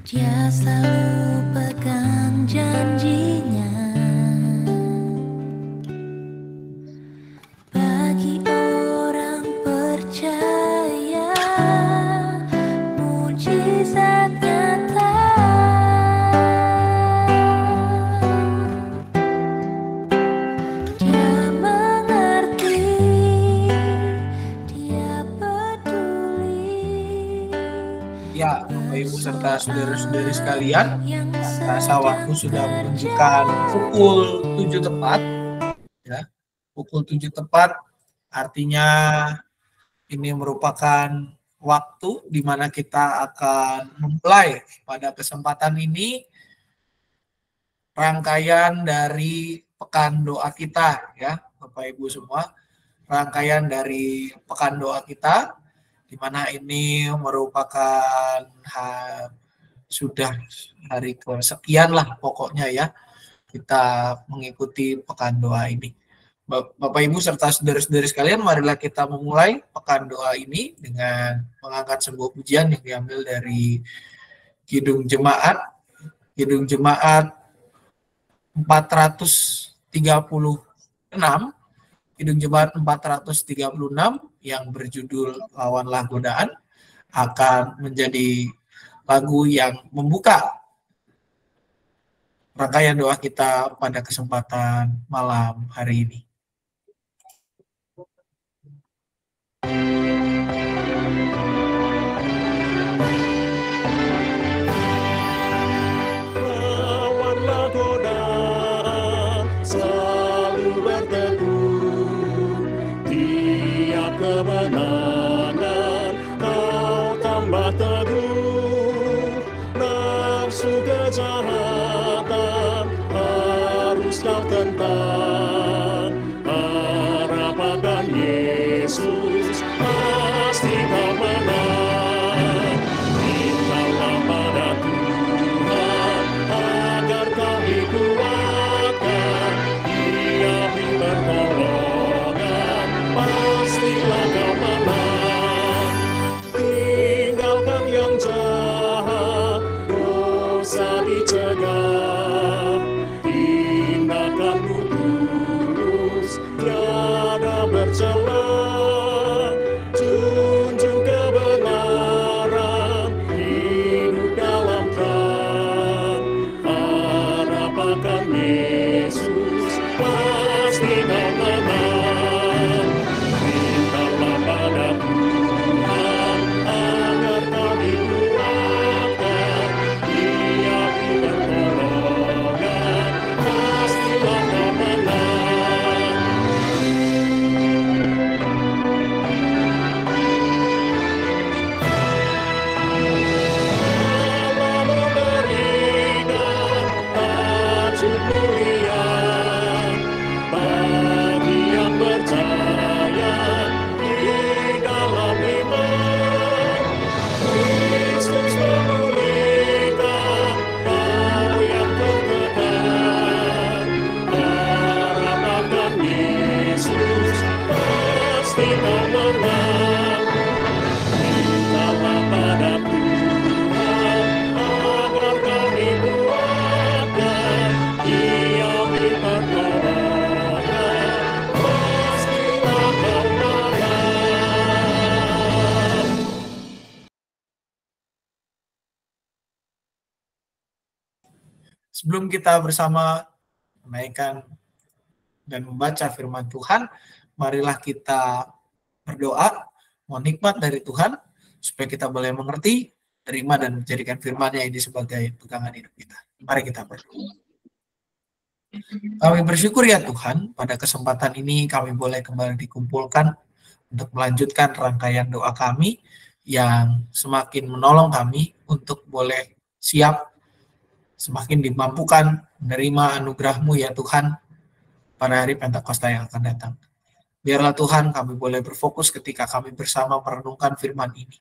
Dia selalu pegang janjinya. Bagi orang percaya, mujizat nyata. Dia mengerti, dia peduli. Ya, Bapak Ibu serta saudara-saudari sekalian, rasa waktu sudah menunjukkan pukul 7 tepat. Ya, pukul 7 tepat artinya ini merupakan waktu di mana kita akan memulai pada kesempatan ini rangkaian dari pekan doa kita, ya Bapak Ibu semua, rangkaian dari pekan doa kita, di mana ini merupakan sudah hari kesekian lah pokoknya ya kita mengikuti pekan doa ini. Bapak Ibu serta saudara-saudari sekalian, marilah kita memulai pekan doa ini dengan mengangkat sebuah pujian yang diambil dari Kidung Jemaat 436, Kidung Jemaat 436 yang berjudul Lawanlah Godaan, akan menjadi lagu yang membuka rangkaian doa kita pada kesempatan malam hari ini. Lawanlah godaan, selalu berteguh. Tiap kemenangan kau tambah teguh. Nafsu kejahatan harus kau tentang. Harapan Yesus pasti kau menang. Mintalah pada Tuhan agar kau dikuatkan. Dia beri pertolongan, pastilah kau menang. Tinggalkan yang jahat, dosa dicegah. Tindakanmu tulus, tiada bercela. Junjung kebenaran, hidup dalam terang. Harapan Yesus, pasti kau menang. Mintalah pada Tuhan agar kau dikuatkan. Dia beri pertolongan, pastilah kau menang. Allah memberikan tajuk mulia bagi yang percaya di dalam iman. Kristus memulihkan kau yang tertekan. Harapan Yesus, pasti kau menang. Mintalah pada Tuhan agar kau dikuatkan. Dia beri pertolongan, pastilah kau menang. Sebelum kita bersama menaikkan dan membaca firman Tuhan, marilah kita berdoa, mohon hikmat dari Tuhan, supaya kita boleh mengerti, terima dan menjadikan firman-Nya ini sebagai pegangan hidup kita. Mari kita berdoa. Kami bersyukur ya Tuhan, pada kesempatan ini kami boleh kembali dikumpulkan untuk melanjutkan rangkaian doa kami yang semakin menolong kami untuk boleh siap, semakin dimampukan menerima anugerah-Mu ya Tuhan pada hari Pentakosta yang akan datang. Biarlah Tuhan kami boleh berfokus ketika kami bersama merenungkan firman ini.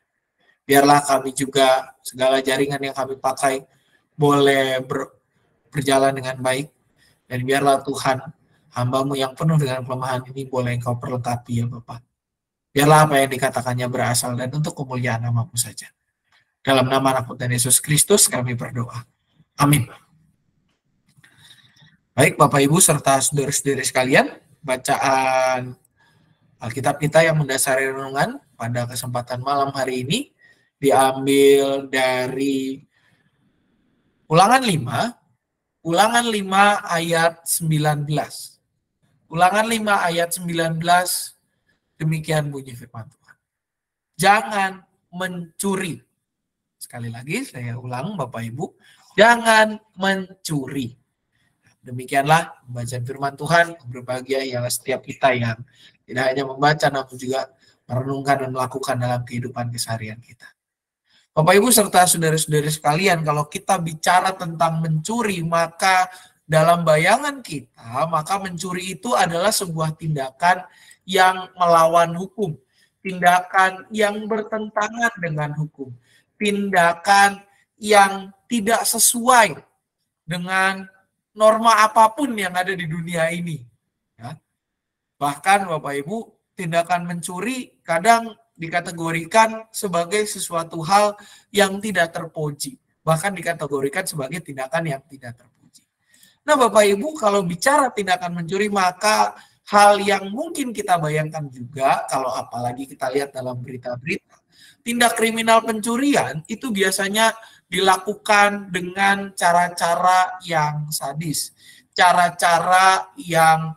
Biarlah kami juga segala jaringan yang kami pakai boleh berjalan dengan baik. Dan biarlah Tuhan hamba-Mu yang penuh dengan kelemahan ini boleh Engkau perlengkapi ya Bapak. Biarlah apa yang dikatakannya berasal dan untuk kemuliaan nama-Mu saja. Dalam nama anak Tuhan Yesus Kristus kami berdoa. Amin. Baik Bapak Ibu serta saudara-saudari sekalian, bacaan Alkitab kita yang mendasari renungan pada kesempatan malam hari ini diambil dari Ulangan 5 ayat 19. Ulangan 5 ayat 19, demikian bunyi firman Tuhan. Jangan mencuri. Sekali lagi saya ulang Bapak Ibu, jangan mencuri. Demikianlah pembacaan firman Tuhan. Berbahagia ialah setiap kita yang tidak hanya membaca namun juga merenungkan dan melakukan dalam kehidupan keseharian kita. Bapak Ibu serta saudara-saudari sekalian, kalau kita bicara tentang mencuri, maka dalam bayangan kita, maka mencuri itu adalah sebuah tindakan yang melawan hukum, tindakan yang bertentangan dengan hukum, tindakan yang tidak sesuai dengan norma apapun yang ada di dunia ini. Ya. Bahkan Bapak Ibu, tindakan mencuri kadang dikategorikan sebagai sesuatu hal yang tidak terpuji. Bahkan dikategorikan sebagai tindakan yang tidak terpuji. Nah Bapak Ibu, kalau bicara tindakan mencuri, maka hal yang mungkin kita bayangkan juga, kalau apalagi kita lihat dalam berita-berita, tindak kriminal pencurian itu biasanya dilakukan dengan cara-cara yang sadis. Cara-cara yang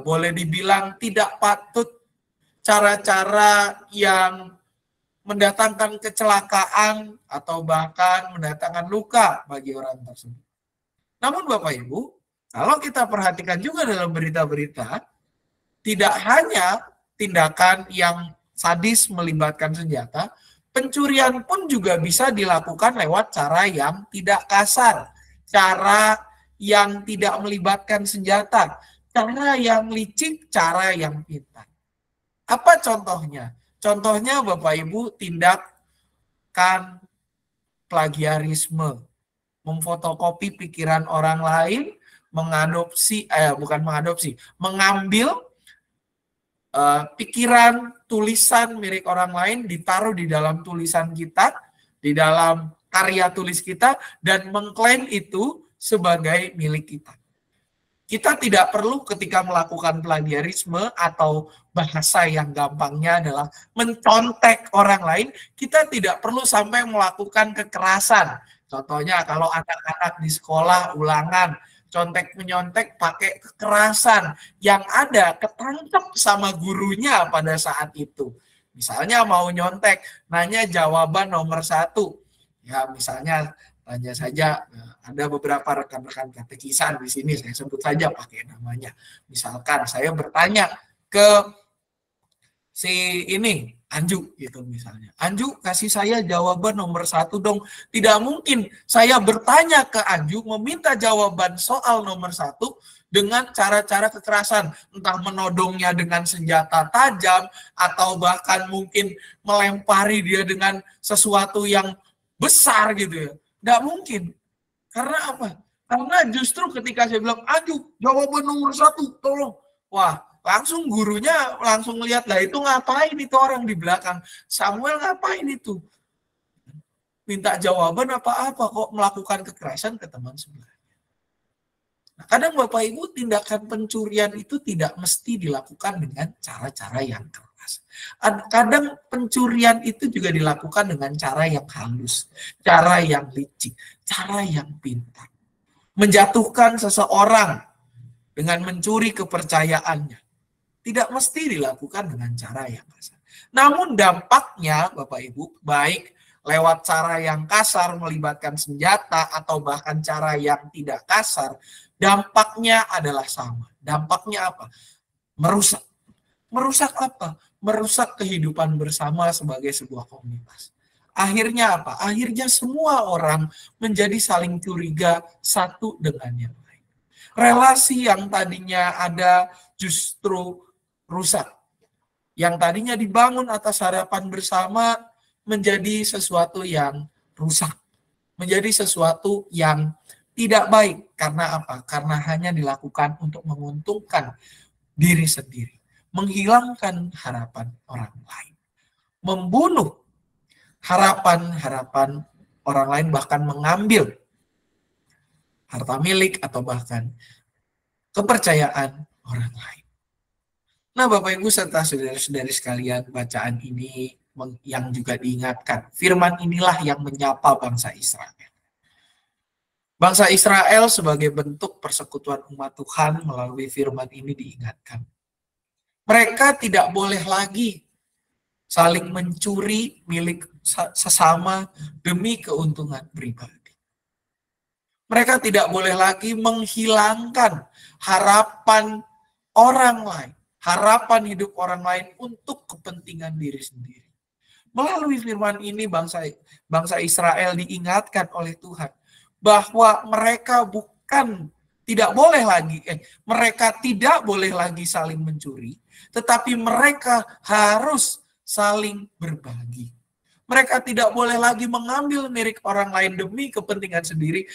boleh dibilang tidak patut, cara-cara yang mendatangkan kecelakaan atau bahkan mendatangkan luka bagi orang tersebut. Namun Bapak Ibu, kalau kita perhatikan juga dalam berita-berita, tidak hanya tindakan yang sadis melibatkan senjata, pencurian pun juga bisa dilakukan lewat cara yang tidak kasar, cara yang tidak melibatkan senjata, cara yang licik, cara yang pintar. Apa contohnya? Contohnya Bapak Ibu, tindakan plagiarisme, memfotokopi pikiran orang lain, mengambil pikiran tulisan milik orang lain, ditaruh di dalam tulisan kita, di dalam karya tulis kita, dan mengklaim itu sebagai milik kita. Kita tidak perlu ketika melakukan plagiarisme atau bahasa yang gampangnya adalah mencontek orang lain, kita tidak perlu sampai melakukan kekerasan. Contohnya kalau anak-anak di sekolah ulangan, contek-menyontek pakai kekerasan, yang ada ketangkep sama gurunya pada saat itu. Misalnya mau nyontek, nanya jawaban nomor 1. Ya misalnya tanya saja, ada beberapa rekan-rekan katekisan di sini, saya sebut saja pakai namanya. Misalkan saya bertanya ke si ini, Anju gitu misalnya. Anju kasih saya jawaban nomor 1 dong. Tidak mungkin saya bertanya ke Anju meminta jawaban soal nomor 1 dengan cara-cara kekerasan. Entah menodongnya dengan senjata tajam atau bahkan mungkin melempari dia dengan sesuatu yang besar gitu ya. Nggak mungkin. Karena apa? Karena justru ketika saya bilang, Anju, jawaban nomor 1, tolong. Wah, langsung gurunya langsung lihat, lah itu ngapain itu orang di belakang? Samuel ngapain itu? Minta jawaban apa-apa kok melakukan kekerasan ke teman sebelahnya. Nah, kadang Bapak Ibu, tindakan pencurian itu tidak mesti dilakukan dengan cara-cara yang keras. Kadang pencurian itu juga dilakukan dengan cara yang halus, cara yang licik, cara yang pintar. Menjatuhkan seseorang dengan mencuri kepercayaannya. Tidak mesti dilakukan dengan cara yang kasar. Namun dampaknya Bapak Ibu, baik lewat cara yang kasar melibatkan senjata atau bahkan cara yang tidak kasar, dampaknya adalah sama. Dampaknya apa? Merusak. Merusak apa? Merusak kehidupan bersama sebagai sebuah komunitas. Akhirnya apa? Akhirnya semua orang menjadi saling curiga satu dengan yang lain. Relasi yang tadinya ada justru rusak. Yang tadinya dibangun atas harapan bersama menjadi sesuatu yang rusak. Menjadi sesuatu yang tidak baik. Karena apa? Karena hanya dilakukan untuk menguntungkan diri sendiri. Menghilangkan harapan orang lain. Membunuh harapan-harapan orang lain, bahkan mengambil harta milik atau bahkan kepercayaan orang lain. Nah, Bapak Ibu serta saudara-saudari sekalian, bacaan ini yang juga diingatkan. Firman inilah yang menyapa bangsa Israel. Bangsa Israel sebagai bentuk persekutuan umat Tuhan melalui firman ini diingatkan. Mereka tidak boleh lagi saling mencuri milik sesama demi keuntungan pribadi. Mereka tidak boleh lagi menghilangkan harapan orang lain, harapan hidup orang lain untuk kepentingan diri sendiri. Melalui firman ini bangsa Israel diingatkan oleh Tuhan bahwa mereka mereka tidak boleh lagi saling mencuri, tetapi mereka harus saling berbagi. Mereka tidak boleh lagi mengambil milik orang lain demi kepentingan sendiri,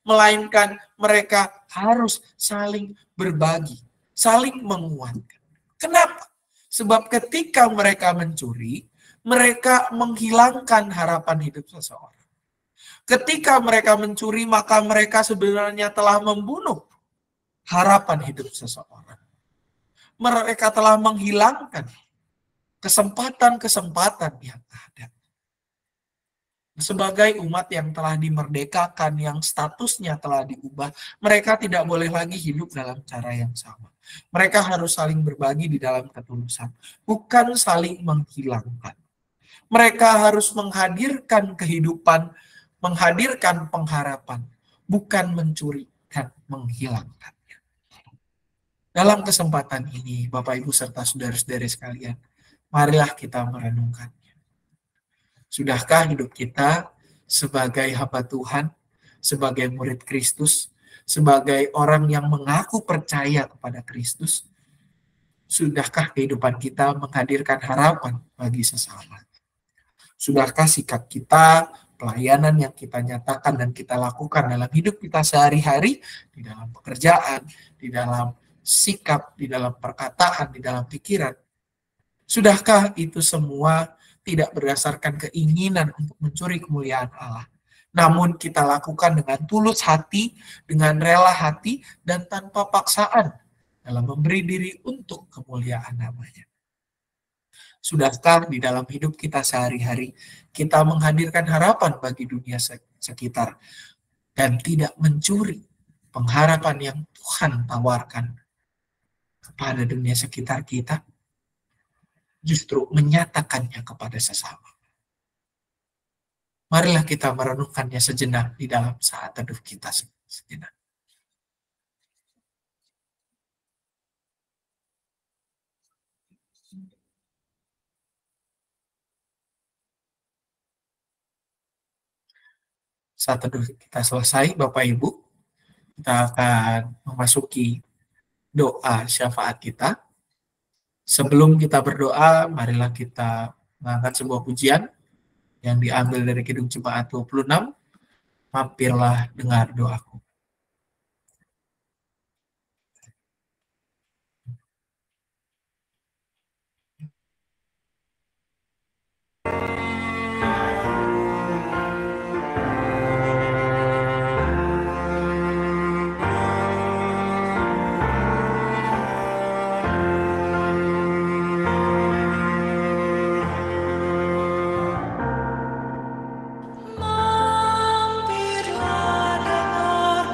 melainkan mereka harus saling berbagi, saling menguatkan. Kenapa? Sebab ketika mereka mencuri, mereka menghilangkan harapan hidup seseorang. Ketika mereka mencuri, maka mereka sebenarnya telah membunuh harapan hidup seseorang. Mereka telah menghilangkan kesempatan-kesempatan yang ada. Sebagai umat yang telah dimerdekakan, yang statusnya telah diubah, mereka tidak boleh lagi hidup dalam cara yang sama. Mereka harus saling berbagi di dalam ketulusan, bukan saling menghilangkan. Mereka harus menghadirkan kehidupan, menghadirkan pengharapan, bukan mencuri dan menghilangkannya. Dalam kesempatan ini, Bapak Ibu serta saudara-saudari sekalian, marilah kita merenungkannya. Sudahkah hidup kita sebagai hamba Tuhan, sebagai murid Kristus, sebagai orang yang mengaku percaya kepada Kristus, sudahkah kehidupan kita menghadirkan harapan bagi sesama? Sudahkah sikap kita, pelayanan yang kita nyatakan dan kita lakukan dalam hidup kita sehari-hari, di dalam pekerjaan, di dalam sikap, di dalam perkataan, di dalam pikiran, sudahkah itu semua tidak berdasarkan keinginan untuk mencuri kemuliaan Allah, namun kita lakukan dengan tulus hati, dengan rela hati, dan tanpa paksaan dalam memberi diri untuk kemuliaan namanya? Sudahkah di dalam hidup kita sehari-hari kita menghadirkan harapan bagi dunia sekitar dan tidak mencuri pengharapan yang Tuhan tawarkan kepada dunia sekitar kita, justru menyatakannya kepada sesama? Marilah kita merenungkannya sejenak di dalam saat teduh kita sejenak. Saat teduh kita selesai, Bapak Ibu, kita akan memasuki doa syafaat kita. Sebelum kita berdoa, marilah kita mengangkat sebuah pujian yang diambil dari Kidung Jemaat 26, Mampirlah dengar doaku. Mampirlah dengar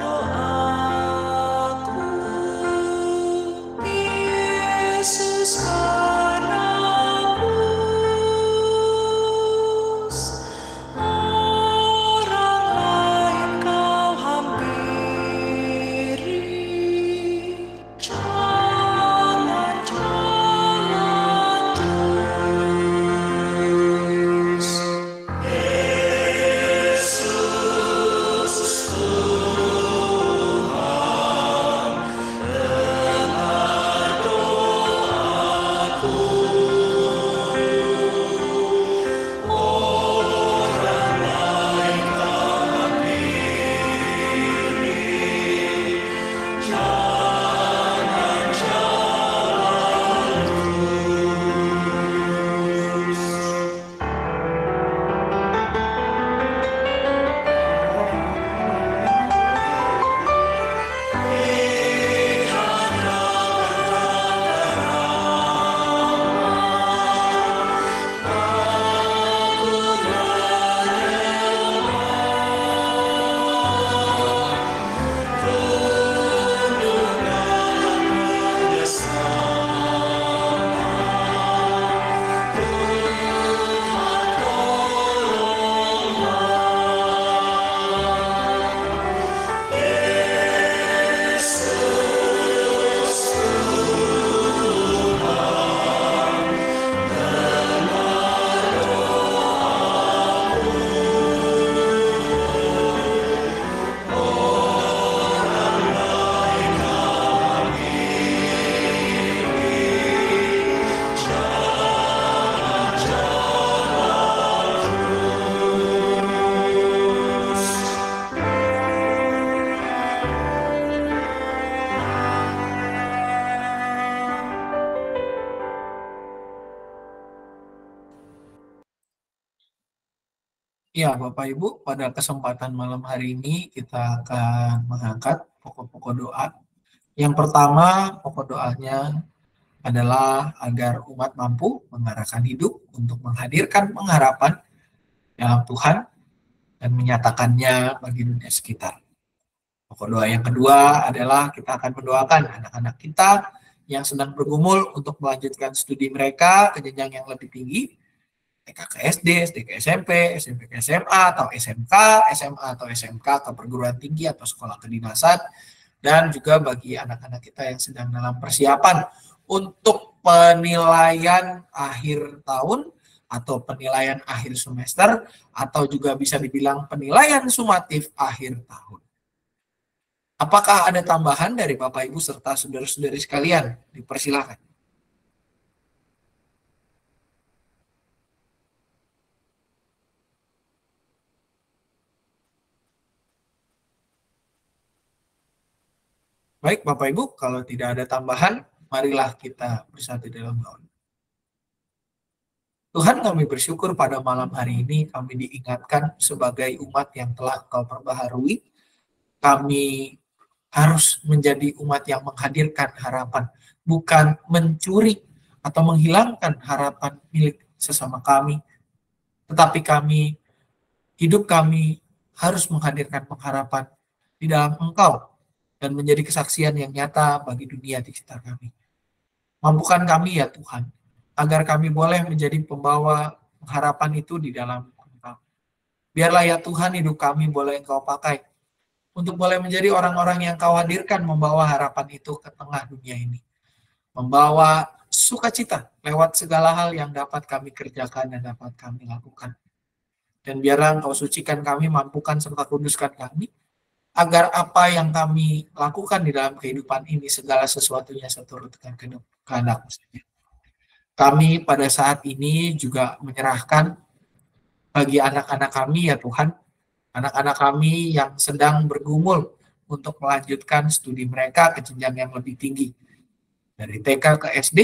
Ya, Bapak Ibu, pada kesempatan malam hari ini kita akan mengangkat pokok-pokok doa. Yang pertama, pokok doanya adalah agar umat mampu mengarahkan hidup untuk menghadirkan pengharapan dalam Tuhan dan menyatakannya bagi dunia sekitar. Pokok doa yang kedua adalah kita akan mendoakan anak-anak kita yang sedang bergumul untuk melanjutkan studi mereka ke jenjang yang lebih tinggi, TK ke SD, SD ke SMP, SMP ke SMA, atau SMK, SMA atau SMK ke perguruan tinggi atau sekolah kedinasan, dan juga bagi anak-anak kita yang sedang dalam persiapan untuk penilaian akhir tahun atau penilaian akhir semester, atau juga bisa dibilang penilaian sumatif akhir tahun. Apakah ada tambahan dari Bapak Ibu serta saudara-saudari sekalian? Dipersilakan. Baik, Bapak Ibu, kalau tidak ada tambahan, marilah kita bersatu dalam doa. Tuhan, kami bersyukur pada malam hari ini kami diingatkan sebagai umat yang telah Kau perbaharui. Kami harus menjadi umat yang menghadirkan harapan, bukan mencuri atau menghilangkan harapan milik sesama kami. Tetapi hidup kami harus menghadirkan pengharapan di dalam Engkau dan menjadi kesaksian yang nyata bagi dunia di sekitar kami. Mampukan kami ya Tuhan, agar kami boleh menjadi pembawa harapan itu di dalam Engkau. Biarlah ya Tuhan hidup kami boleh Engkau pakai untuk boleh menjadi orang-orang yang Kau hadirkan membawa harapan itu ke tengah dunia ini. Membawa sukacita lewat segala hal yang dapat kami kerjakan dan dapat kami lakukan. Dan biarlah Engkau sucikan kami, mampukan serta kuduskan kami, agar apa yang kami lakukan di dalam kehidupan ini segala sesuatunya seturut dengan kehendak-Mu saja. Kami pada saat ini juga menyerahkan bagi anak-anak kami ya Tuhan, anak-anak kami yang sedang bergumul untuk melanjutkan studi mereka ke jenjang yang lebih tinggi. Dari TK ke SD,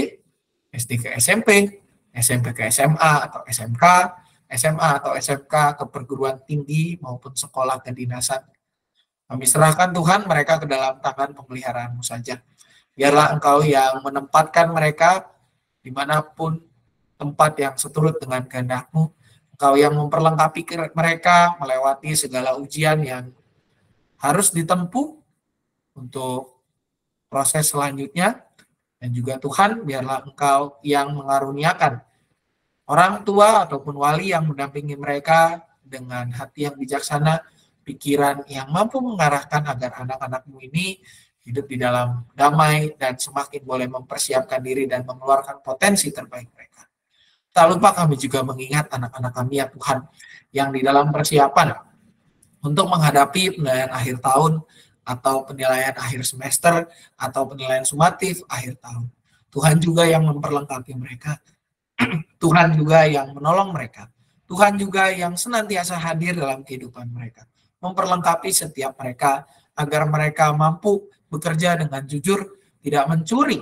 SD ke SMP, SMP ke SMA atau SMK, SMA atau SMK ke perguruan tinggi maupun sekolah kedinasan. Kami serahkan Tuhan mereka ke dalam tangan pemeliharaan-Mu saja. Biarlah Engkau yang menempatkan mereka dimanapun tempat yang seturut dengan kehendak-Mu. Engkau yang memperlengkapi mereka melewati segala ujian yang harus ditempuh untuk proses selanjutnya. Dan juga Tuhan, biarlah Engkau yang mengaruniakan orang tua ataupun wali yang mendampingi mereka dengan hati yang bijaksana, pikiran yang mampu mengarahkan agar anak-anak-Mu ini hidup di dalam damai dan semakin boleh mempersiapkan diri dan mengeluarkan potensi terbaik mereka. Tak lupa kami juga mengingat anak-anak kami ya Tuhan, yang di dalam persiapan untuk menghadapi penilaian akhir tahun, atau penilaian akhir semester, atau penilaian sumatif akhir tahun. Tuhan juga yang memperlengkapi mereka. Tuhan juga yang menolong mereka. Tuhan juga yang senantiasa hadir dalam kehidupan mereka. Memperlengkapi setiap mereka agar mereka mampu bekerja dengan jujur, tidak mencuri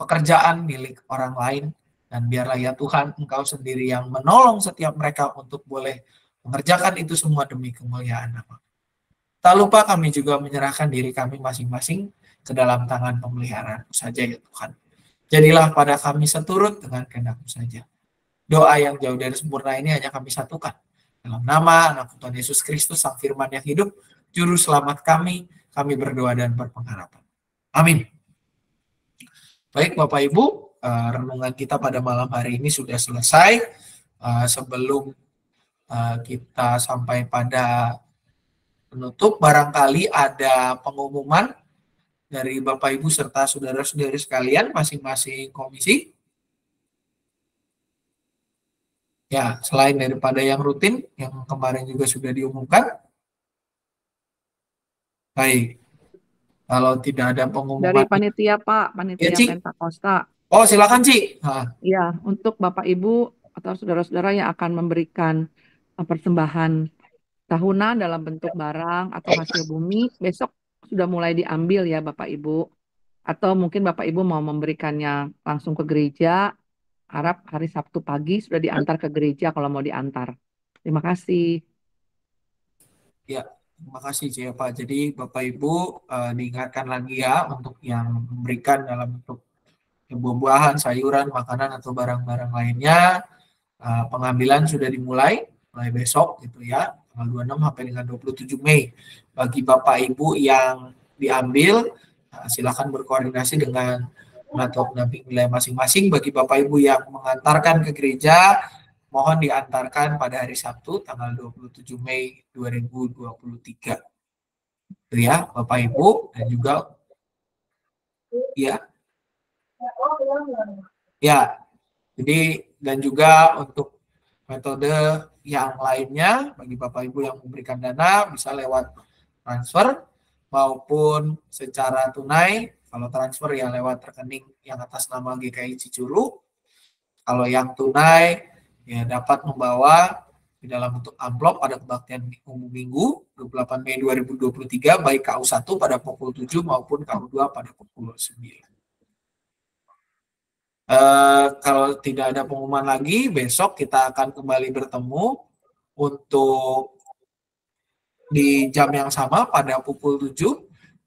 pekerjaan milik orang lain. Dan biarlah ya Tuhan, Engkau sendiri yang menolong setiap mereka untuk boleh mengerjakan itu semua demi kemuliaan nama. Tak lupa kami juga menyerahkan diri kami masing-masing ke dalam tangan pemeliharaan saja ya Tuhan. Jadilah pada kami seturut dengan kehendak-Mu saja. Doa yang jauh dari sempurna ini hanya kami satukan. Dalam nama anak Tuhan Yesus Kristus, Sang Firman yang hidup, Juru Selamat kami berdoa dan berpengharapan. Amin. Baik Bapak Ibu, renungan kita pada malam hari ini sudah selesai. Sebelum kita sampai pada penutup, barangkali ada pengumuman dari Bapak Ibu serta saudara-saudari sekalian masing-masing komisi. Ya, selain daripada yang rutin, yang kemarin juga sudah diumumkan. Baik, kalau tidak ada pengumuman. Dari panitia Pak, panitia Ya, Ci. Pentakosta. Oh, silakan Ci. Ya, untuk Bapak Ibu atau saudara-saudara yang akan memberikan persembahan tahunan dalam bentuk barang atau hasil bumi, besok sudah mulai diambil ya Bapak Ibu. Atau mungkin Bapak Ibu mau memberikannya langsung ke gereja, harap hari Sabtu pagi sudah diantar ke gereja kalau mau diantar. Terima kasih. Ya, terima kasih Cia Pak. Jadi Bapak Ibu diingatkan lagi ya untuk yang memberikan dalam bentuk buah-buahan, sayuran, makanan atau barang-barang lainnya. Pengambilan sudah dimulai mulai besok gitu ya, tanggal 26 sampai dengan 27 Mei. Bagi Bapak Ibu yang diambil, silakan berkoordinasi dengan penata pendamping wilayah masing-masing. Bagi Bapak Ibu yang mengantarkan ke gereja, mohon diantarkan pada hari Sabtu tanggal 27 Mei 2023. Itu ya, Bapak Ibu, dan juga ya. Ya. Jadi dan juga untuk metode yang lainnya bagi Bapak Ibu yang memberikan dana bisa lewat transfer maupun secara tunai. Kalau transfer ya lewat rekening yang atas nama GKI Cicuru. Kalau yang tunai ya dapat membawa di dalam bentuk amplop pada kebaktian umum Minggu 28 Mei 2023 baik KU1 pada pukul 7 maupun KU2 pada pukul 9. Kalau tidak ada pengumuman lagi, besok kita akan kembali bertemu untuk di jam yang sama pada pukul 7,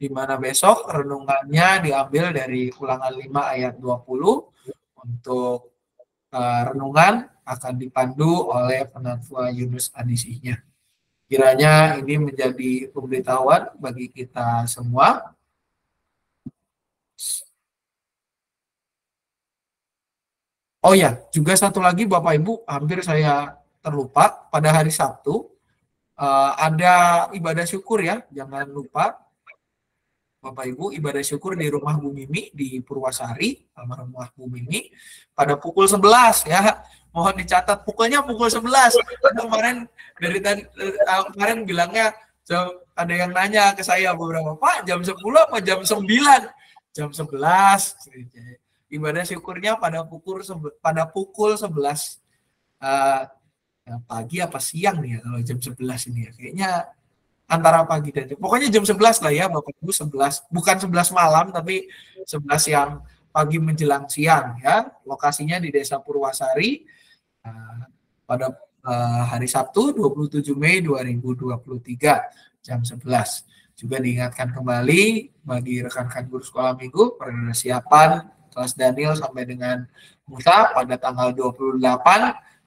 di mana besok renungannya diambil dari Ulangan 5 ayat 20. Untuk renungan akan dipandu oleh Penatua Yunus Adisinya. Kiranya ini menjadi pemberitahuan bagi kita semua. Oh ya, juga satu lagi Bapak Ibu, hampir saya terlupa, pada hari Sabtu ada ibadah syukur ya, jangan lupa Bapak Ibu, ibadah syukur di rumah Bu Mimi di Purwasari, rumah Bu Mimi, pada pukul 11 ya, mohon dicatat pukul 11. Kemarin dari tadi kemarin bilangnya ada yang nanya ke saya beberapa, Pak jam 10 apa jam 9? Jam 11. Ibadah syukurnya pada pukul 11 pagi apa siang nih ya kalau jam 11 ini ya. Kayaknya antara pagi dan pokoknya jam 11 lah ya Bapak Ibu, 11 bukan 11 malam tapi 11 yang pagi menjelang siang ya. Lokasinya di Desa Purwasari pada hari Sabtu 27 Mei 2023 jam 11. Juga diingatkan kembali bagi rekan-rekan guru sekolah minggu persiapan kelas Daniel sampai dengan Musa pada tanggal 28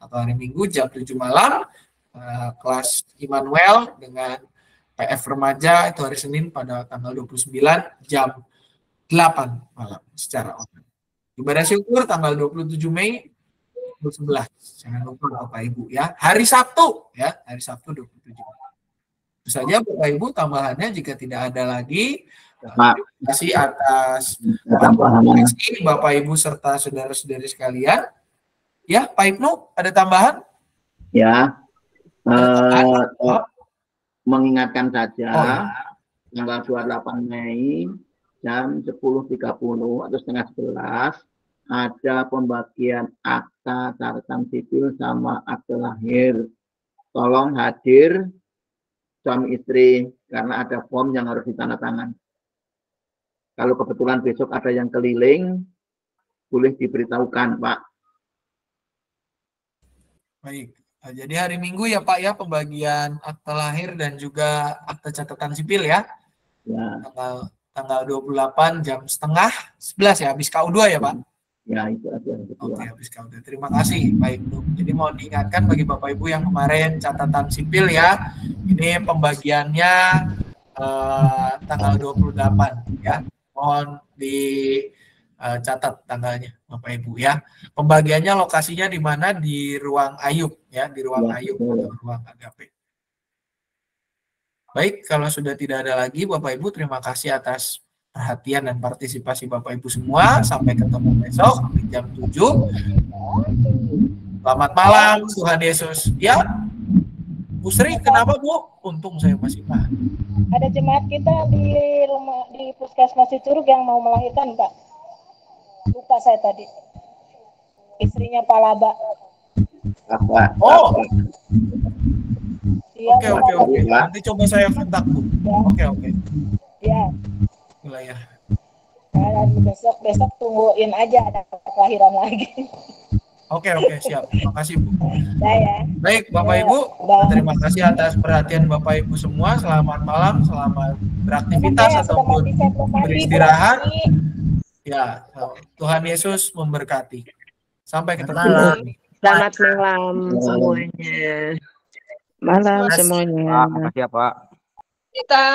atau hari Minggu jam 7 malam, kelas Immanuel dengan PF remaja itu hari Senin pada tanggal 29 jam 8 malam secara online. Ibadah syukur tanggal 27 Mei 11. Jangan lupa Bapak Ibu ya. Hari Sabtu ya, hari Sabtu 27 Mei. Itu saja Bapak Ibu tambahannya jika tidak ada lagi. Terima kasih atas Bapak Ibu serta saudara-saudari sekalian. Ya, Pak Ibnu, ada tambahan? Ya, mengingatkan saja tanggal 28 Mei jam 10.30 atau setengah 11 ada pembagian akta catatan sipil sama akte lahir. Tolong hadir suami istri karena ada form yang harus ditandatangani. Kalau kebetulan besok ada yang keliling, boleh diberitahukan, Pak. Baik, jadi hari Minggu ya Pak ya, pembagian akte lahir dan juga akte catatan sipil ya. Ya. Tanggal 28 jam setengah 11 ya, habis KU2 ya Pak? Ya, itu aja. Oke, habis KU2. Terima kasih, Pak Ibnu. Jadi mohon diingatkan bagi Bapak Ibu yang kemarin catatan sipil ya, ini pembagiannya tanggal 28 ya. Mohon dicatat tanggalnya Bapak Ibu ya. Pembagiannya lokasinya di mana? Di ruang Ayub ya, di ruang Ayub atau ruang Agape. Baik, kalau sudah tidak ada lagi Bapak Ibu, terima kasih atas perhatian dan partisipasi Bapak Ibu semua. Sampai ketemu besok di jam 7. Selamat malam, Tuhan Yesus. Ya, Bu Sri, kenapa Bu? Untung saya masih paham. Ada jemaat kita di rumah di Puskesmas Curug yang mau melahirkan, Pak. Lupa saya tadi. Istrinya Pak Laba. Oh. Iya, Oke. Nanti coba saya kontak Bu. Ya. Oke. Ya. Wilayah. Besok tungguin aja ada kelahiran lagi. Oke, siap. Terima kasih, Bu. Ya. Baik, Bapak Ibu, terima kasih atas perhatian Bapak Ibu semua. Selamat malam, selamat beraktivitas ataupun beristirahat. Ya, Tuhan Yesus memberkati. Sampai ketemu lagi. Selamat malam semuanya. Malam semuanya. Makasih ya, Pak. Kita